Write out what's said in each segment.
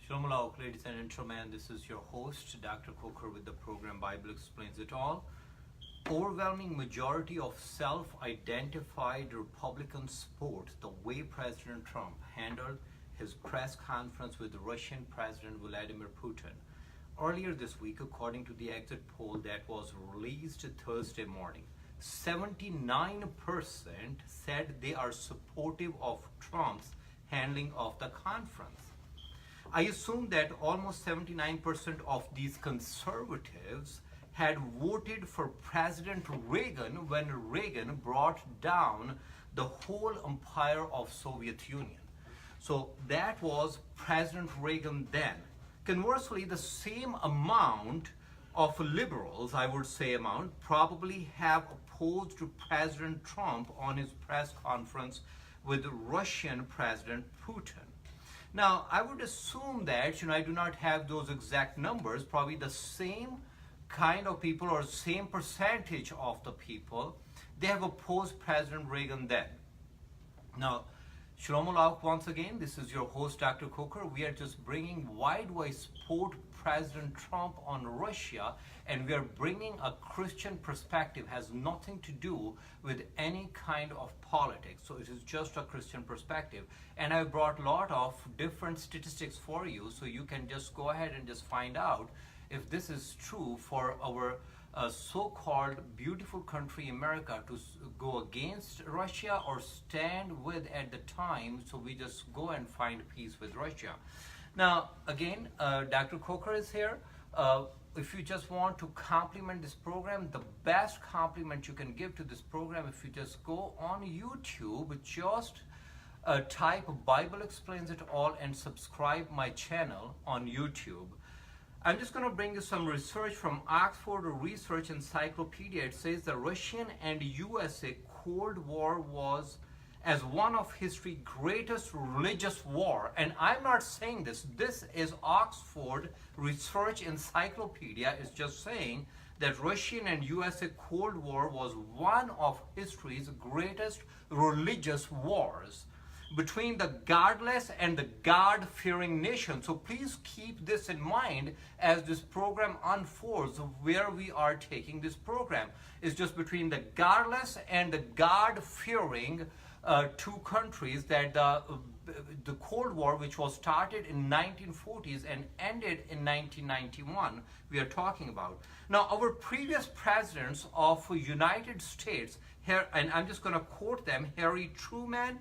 Shalom Alauk, ladies and gentlemen. This is your host, Dr. Coker, with the program Bible Explains It All. Overwhelming majority of self-identified Republicans support the way President Trump handled his press conference with Russian President Vladimir Putin. Earlier this week, according to the exit poll that was released Thursday morning, 79% said they are supportive of Trump's handling of the conference. I assume that almost 79% of these conservatives had voted for President Reagan when Reagan brought down the whole empire of Soviet Union. So that was President Reagan then. Conversely, the same amount of liberals, I would say probably have opposed President Trump on his press conference with Russian President Putin. Now, I would assume that, I do not have those exact numbers, probably the same kind of people or same percentage of the people, they have opposed President Reagan then. Now, Shalom Alauk once again, this is your host Dr. Coker. We are just bringing why do I support President Trump on Russia, and we are bringing a Christian perspective, has nothing to do with any kind of politics. So it is just a Christian perspective. And I brought a lot of different statistics for you, so you can just go ahead and just find out if this is true for our so-called beautiful country America to go against Russia or stand with at the time. So we just go and find peace with Russia. Now again, Dr. Coker is here. If you just want to compliment this program, the best compliment you can give to this program, if you just go on YouTube, just type Bible Explains It All and subscribe my channel on YouTube. I'm just going to bring you some research from Oxford Research Encyclopedia. It says the Russian and USA Cold War was as one of history's greatest religious war. And I'm not saying this. This is Oxford Research Encyclopedia is just saying that Russian and USA Cold War was one of history's greatest religious wars between the godless and the God-fearing nation. So please keep this in mind as this program unfolds. Where we are taking this program is just between the godless and the God-fearing two countries, that the Cold War, which was started in 1940s and ended in 1991, we are talking about. Now, our previous presidents of United States, here, and I'm just going to quote them, Harry Truman,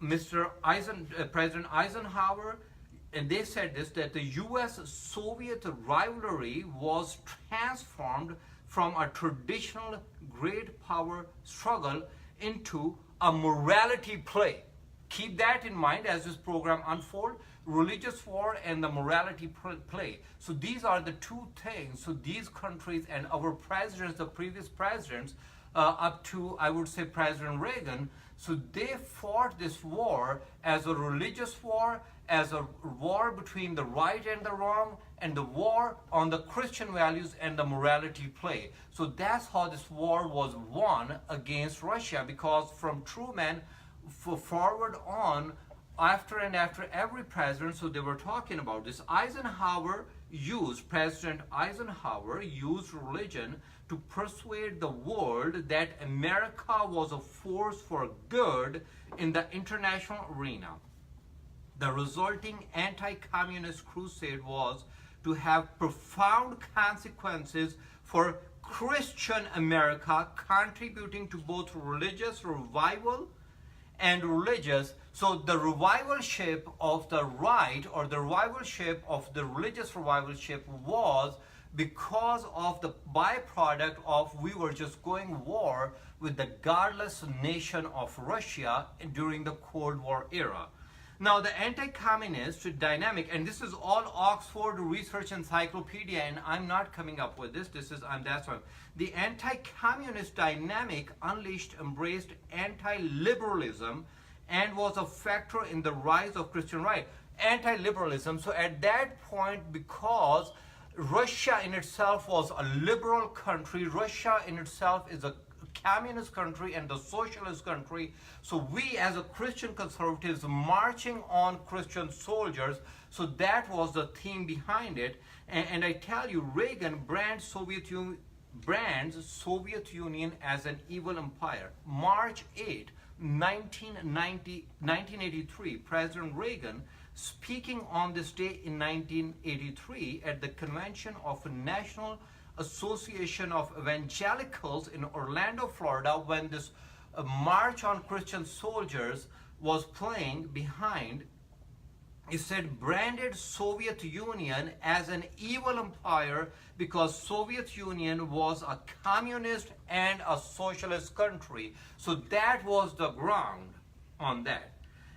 President Eisenhower, and they said this, that the US-Soviet rivalry was transformed from a traditional great power struggle into a morality play. Keep that in mind as this program unfolds, religious war and the morality play. So these are the two things. So these countries and our presidents, the previous presidents, up to, I would say, President Reagan, so they fought this war as a religious war, as a war between the right and the wrong, and the war on the Christian values and the morality play. So that's how this war was won against Russia, because from Truman forward on, after every president, so they were talking about this. President Eisenhower used religion to persuade the world that America was a force for good in the international arena. The resulting anti-communist crusade was to have profound consequences for Christian America, contributing to both religious revival and religious. So the revivalship of the right, or the revivalship of the religious revivalship, was because of the byproduct of we were just going war with the godless nation of Russia during the Cold War era. Now the anti-communist dynamic, and this is all Oxford Research Encyclopedia, and I'm not coming up with this. That's why the anti-communist dynamic embraced anti-liberalism and was a factor in the rise of Christian right. Anti-liberalism. So at that point, because Russia in itself was a liberal country, Russia in itself is a communist country and the socialist country. So we as a Christian conservatives marching on Christian soldiers. So that was the theme behind it. And I tell you, Reagan brands Soviet Union as an evil empire. March 8, 1983, President Reagan, speaking on this day in 1983 at the convention of the National Association of Evangelicals in Orlando, Florida, when this March on Christian Soldiers was playing behind, he said, branded Soviet Union as an evil empire because Soviet Union was a communist and a socialist country. So that was the ground on that.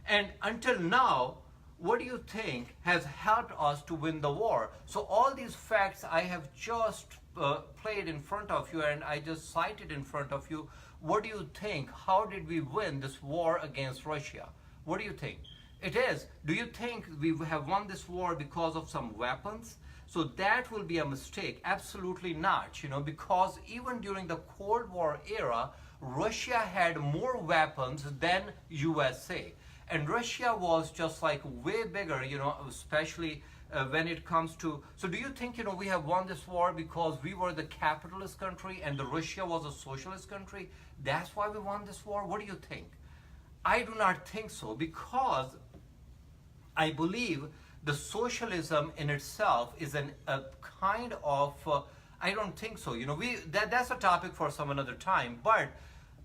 And until now, what do you think has helped us to win the war? So all these facts I have just played in front of you, and I just cited in front of you. What do you think? How did we win this war against Russia? What do you think? It is. Do you think we have won this war because of some weapons? So that will be a mistake. Absolutely not. Because even during the Cold War era, Russia had more weapons than USA. And Russia was just like way bigger, especially when it comes to. So do you think, we have won this war because we were the capitalist country and the Russia was a socialist country? That's why we won this war? What do you think? I do not think so, because I believe the socialism in itself is a kind of, I don't think so. That's a topic for some another time. But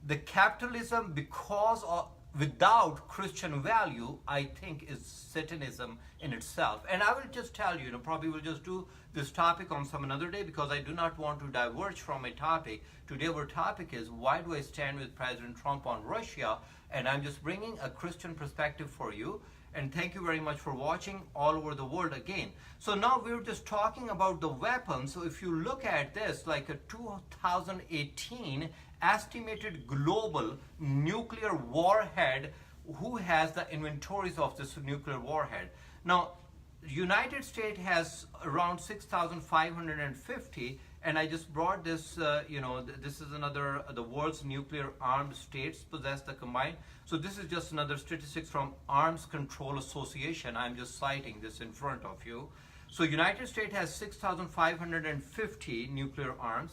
the capitalism, because of, without Christian value, I think is Satanism in itself. And I will just tell you, probably we'll just do this topic on some another day, because I do not want to diverge from my topic. Today our topic is, why do I stand with President Trump on Russia? And I'm just bringing a Christian perspective for you. And thank you very much for watching all over the world again. So now we're just talking about the weapons. So if you look at this, like a 2018 estimated global nuclear warhead, who has the inventories of this nuclear warhead? Now, United States has around 6,550, and I just brought this, this is another, the world's nuclear armed states possess the combined. So this is just another statistics from Arms Control Association. I'm just citing this in front of you. So United States has 6,550 nuclear arms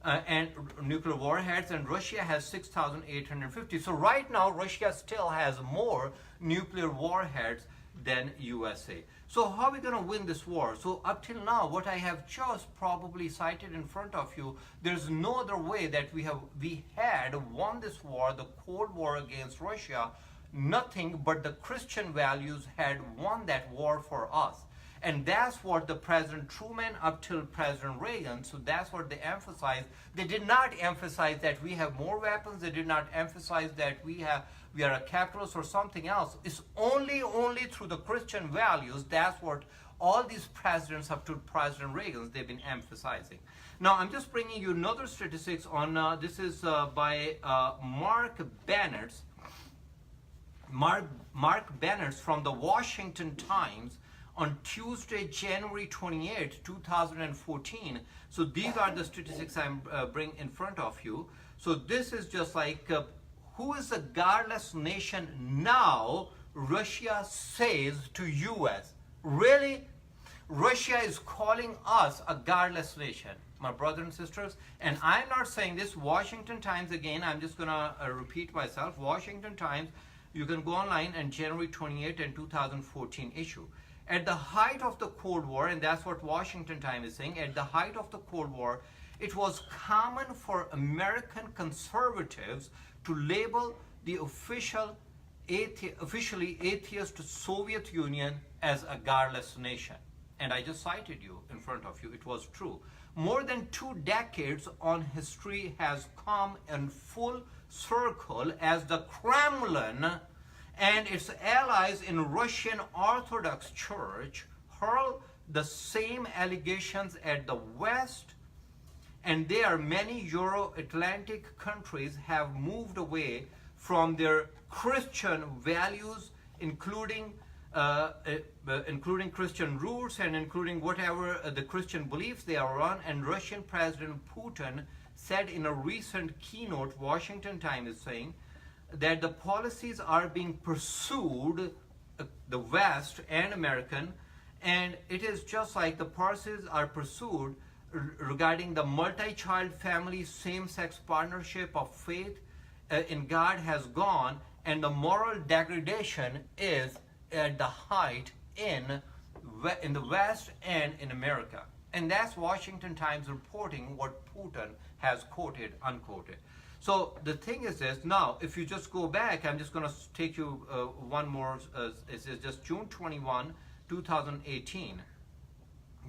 and nuclear warheads, and Russia has 6,850. So right now, Russia still has more nuclear warheads than USA. So how are we going to win this war? So up till now, what I have just probably cited in front of you, there's no other way that we had won this war, the Cold War against Russia. Nothing but the Christian values had won that war for us. And that's what the President Truman up till President Reagan, so that's what they emphasized. They did not emphasize that we have more weapons. They did not emphasize that we are a capitalist or something else. It's only through the Christian values. That's what all these presidents up to President Reagan, they've been emphasizing. Now, I'm just bringing you another statistics on, this is by Mark Bennett. Mark Bennett from the Washington Times on Tuesday, January 28, 2014. So these are the statistics I'm bringing in front of you. So this is just like, who is a godless nation now? Russia says to US. Really? Russia is calling us a godless nation, my brothers and sisters. And I'm not saying this. Washington Times, again, I'm just going to repeat myself. Washington Times, you can go online, and January 28 and 2014 issue. At the height of the Cold War, and that's what Washington Times is saying, at the height of the Cold War, it was common for American conservatives to label the officially atheist Soviet Union as a godless nation. And I just cited you in front of you. It was true. More than 2 decades on history has come in full circle as the Kremlin and its allies in Russian Orthodox Church hurl the same allegations at the West, and there many Euro-Atlantic countries have moved away from their Christian values, including Christian roots and including whatever the Christian beliefs they are on. And Russian President Putin said in a recent keynote, Washington Times is saying that the policies are being pursued, the West and American, and it is just like the policies are pursued regarding the multi-child family, same-sex partnership of faith in God has gone, and the moral degradation is at the height in the West and in America. And that's Washington Times reporting what Putin has quoted, unquoted. So the thing is this, now if you just go back, I'm just going to take you one more, it's just June 21, 2018.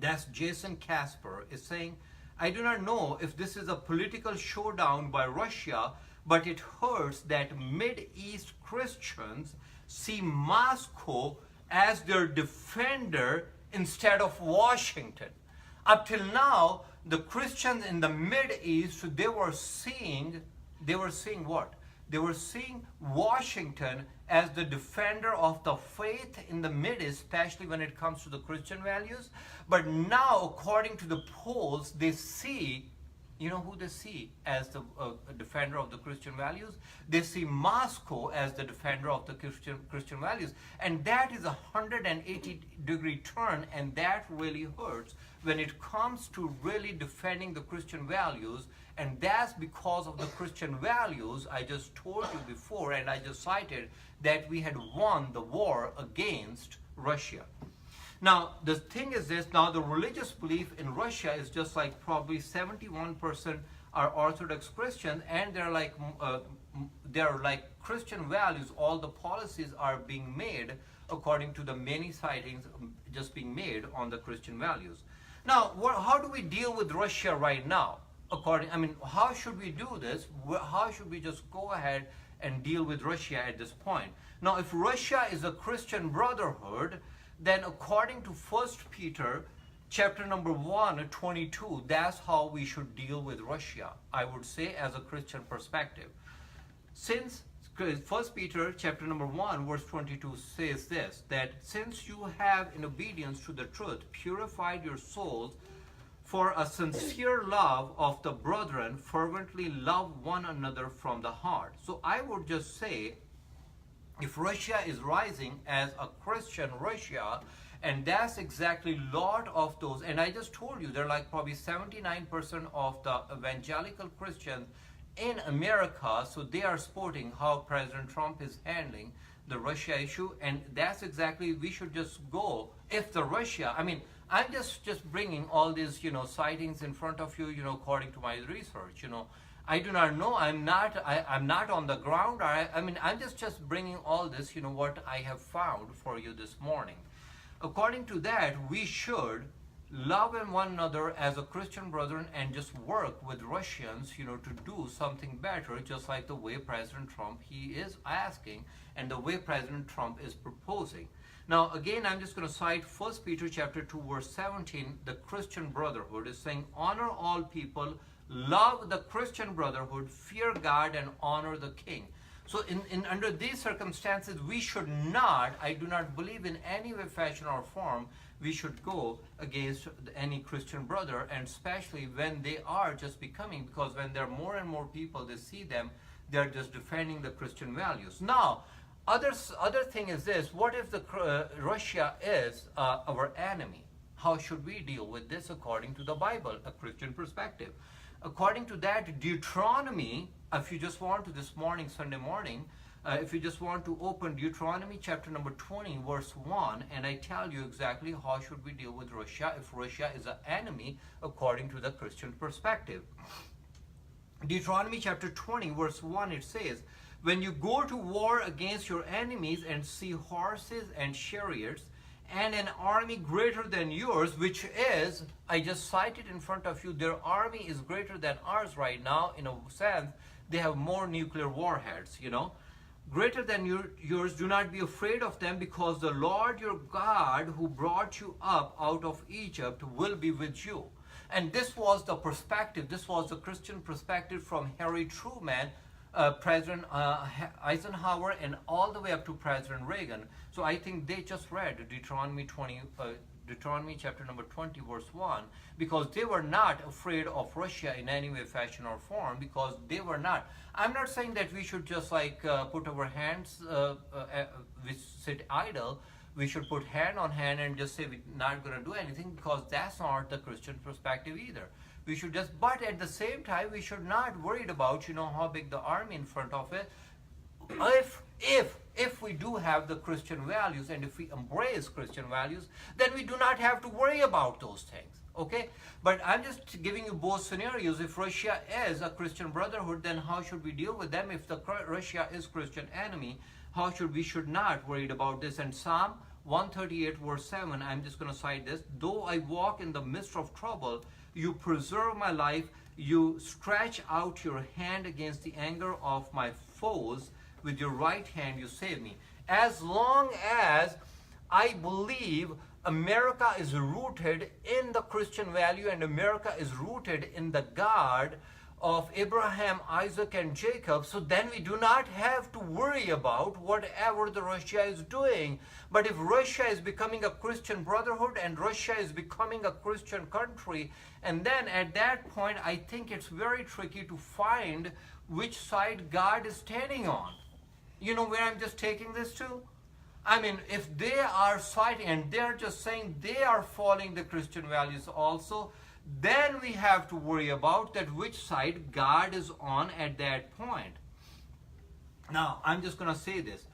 That's Jason Casper is saying, I do not know if this is a political showdown by Russia, but it hurts that Mid-East Christians see Moscow as their defender instead of Washington. Up till now, the Christians in the Mid-East, they were seeing what? They were seeing Washington as the defender of the faith in the Mid-East, especially when it comes to the Christian values. But now, according to the polls, they see, you know who they see as the defender of the Christian values? They see Moscow as the defender of the Christian values. And that is a 180-degree turn, and that really hurts when it comes to really defending the Christian values. And that's because of the Christian values I just told you before, and I just cited that we had won the war against Russia. Now, the thing is this, now the religious belief in Russia is just like probably 71% are Orthodox Christian, and they're like Christian values. All the policies are being made according to the many sightings just being made on the Christian values. Now, how do we deal with Russia right now? How should we do this? How should we just go ahead and deal with Russia at this point? Now, if Russia is a Christian brotherhood, then according to 1 Peter chapter number 1, 22, that's how we should deal with Russia, I would say, as a Christian perspective. Since 1 Peter chapter number 1, verse 22 says this, that since you have in obedience to the truth purified your souls for a sincere love of the brethren, fervently love one another from the heart. So I would just say, if Russia is rising as a Christian Russia, and that's exactly a lot of those, and I just told you, they're like probably 79% of the evangelical Christians in America, so they are supporting how President Trump is handling the Russia issue, and that's exactly, we should just go, if the Russia, I'm just bringing all these, sightings in front of you, according to my research, I do not know, I'm not on the ground, I'm just bringing all this, what I have found for you this morning. According to that, we should love one another as a Christian brethren and just work with Russians, to do something better, just like the way President Trump, he is asking, and the way President Trump is proposing. Now, again, I'm just going to cite 1 Peter chapter 2, verse 17. The Christian brotherhood is saying, honor all people, love the Christian brotherhood, fear God, and honor the king. So under these circumstances, we should not, I do not believe in any way, fashion, or form, we should go against any Christian brother, and especially when they are just becoming, because when there are more and more people, they see them, they're just defending the Christian values. Now, other thing is this, what if Russia is our enemy? How should we deal with this according to the Bible, a Christian perspective? According to that, Deuteronomy, if you just want to this morning, Sunday morning, if you just want to open Deuteronomy chapter number 20, verse 1, and I tell you exactly how should we deal with Russia if Russia is an enemy according to the Christian perspective. Deuteronomy chapter 20, verse 1, it says, when you go to war against your enemies and see horses and chariots and an army greater than yours, which is, I just cited in front of you, their army is greater than ours right now. In a sense, they have more nuclear warheads, Greater than yours, do not be afraid of them, because the Lord your God who brought you up out of Egypt will be with you. And this was the perspective, this was the Christian perspective from Harry Truman, President Eisenhower, and all the way up to President Reagan. So I think they just read Deuteronomy 20, Deuteronomy chapter number 20 verse 1, because they were not afraid of Russia in any way, fashion or form, because they were not. I'm not saying that we should just like put our hands, we sit idle. We should put hand on hand and just say we're not going to do anything, because that's not the Christian perspective either. We should just, but at the same time, we should not worried about, how big the army in front of it. If we do have the Christian values and if we embrace Christian values, then we do not have to worry about those things. Okay, but I'm just giving you both scenarios. If Russia is a Christian brotherhood, then how should we deal with them? If Russia is Christian enemy, how should we should not worried about this? And Psalm 138 verse 7, I'm just going to cite this. Though I walk in the midst of trouble, you preserve my life. You stretch out your hand against the anger of my foes. With your right hand you save me. As long as I believe America is rooted in the Christian value and America is rooted in the God of Abraham, Isaac and Jacob, so then we do not have to worry about whatever the Russia is doing. But if Russia is becoming a Christian brotherhood and Russia is becoming a Christian country, and then at that point I think it's very tricky to find which side God is standing on. You know where I'm just taking this to? I mean, if they are fighting and they're just saying they are following the Christian values also, then we have to worry about that which side God is on at that point. Now, I'm just going to say this.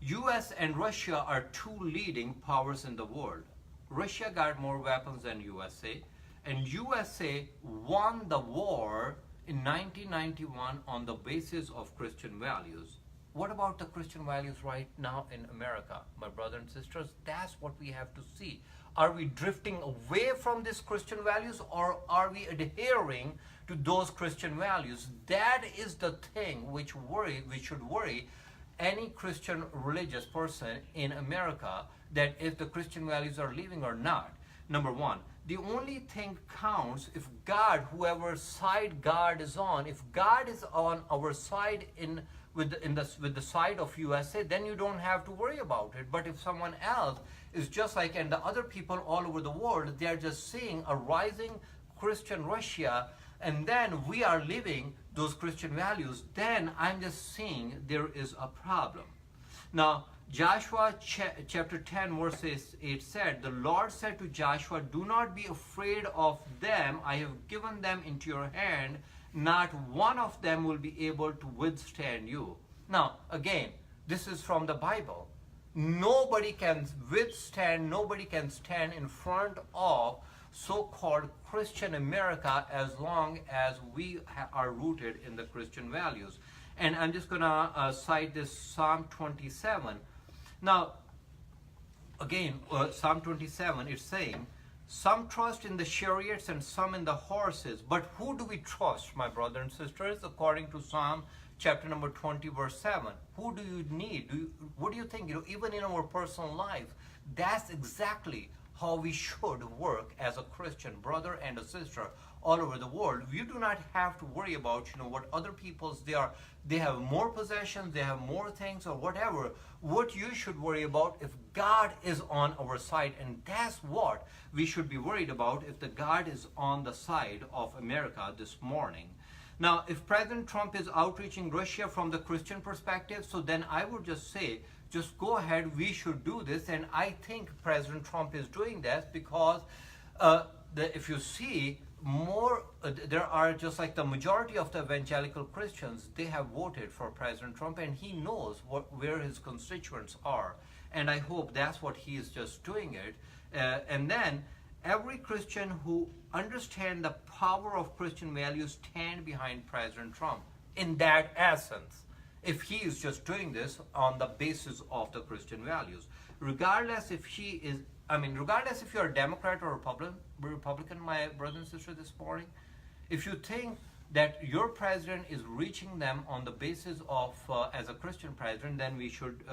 US and Russia are two leading powers in the world. Russia got more weapons than USA, and USA won the war in 1991 on the basis of Christian values. What about the Christian values right now in America, my brothers and sisters? That's what we have to see. Are we drifting away from these Christian values, or are we adhering to those Christian values? That is the thing which should worry any Christian religious person in America, that if the Christian values are leaving or not. Number one, the only thing counts if God, whoever side God is on, if God is on our side with the side of USA, then you don't have to worry about it. But if someone else is just like, and the other people all over the world, they are just seeing a rising Christian Russia, and then we are living those Christian values, then I'm just seeing there is a problem. Now, Joshua chapter 10 verse 8 said, the Lord said to Joshua, do not be afraid of them. I have given them into your hand. Not one of them will be able to withstand you. Now, again, this is from the Bible. Nobody can withstand, nobody can stand in front of so-called Christian America as long as we are rooted in the Christian values. And I'm just going to cite this Psalm 27. Now, again, Psalm 27 is saying, some trust in the chariots and some in the horses. But who do we trust, my brothers and sisters, according to Psalm chapter number 20, verse 7? Who do you need? What do you think? Even in our personal life, that's exactly how we should work as a Christian brother and a sister all over the world. You do not have to worry about, what other people's they have more possessions, they have more things or whatever. What you should worry about if God is on our side, and that's what we should be worried about, if the God is on the side of America this morning. Now, if President Trump is outreaching Russia from the Christian perspective, so then I would just say, just go ahead, we should do this. And I think President Trump is doing that because if you see, there are just like the majority of the evangelical Christians, they have voted for President Trump, and he knows where his constituents are. And I hope that's what he is just doing it. And then every Christian who understands the power of Christian values stand behind President Trump in that essence, if he is just doing this on the basis of the Christian values. Regardless if regardless if you're a Democrat or Republican, my brother and sister this morning, if you think that your president is reaching them on the basis of, as a Christian president, then we should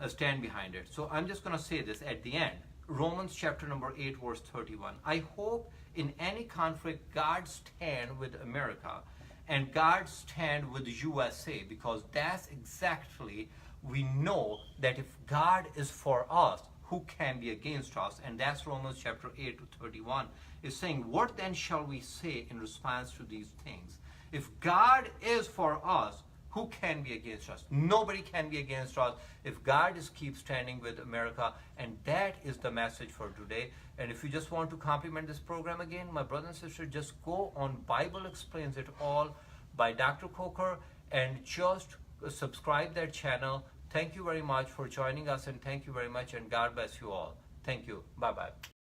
stand behind it. So I'm just going to say this at the end. Romans chapter number 8 verse 31. I hope in any conflict God stand with America and God stand with USA, because that's exactly, we know that if God is for us, who can be against us? And that's Romans chapter 8 to 31 is saying, what then shall we say in response to these things? If God is for us, who can be against us? Nobody can be against us if God keeps standing with America. And that is the message for today. And if you just want to compliment this program again, my brother and sister, just go on Bible Explains It All by Dr. Coker and just subscribe that channel. Thank you very much for joining us, and thank you very much, and God bless you all. Thank you. Bye-bye.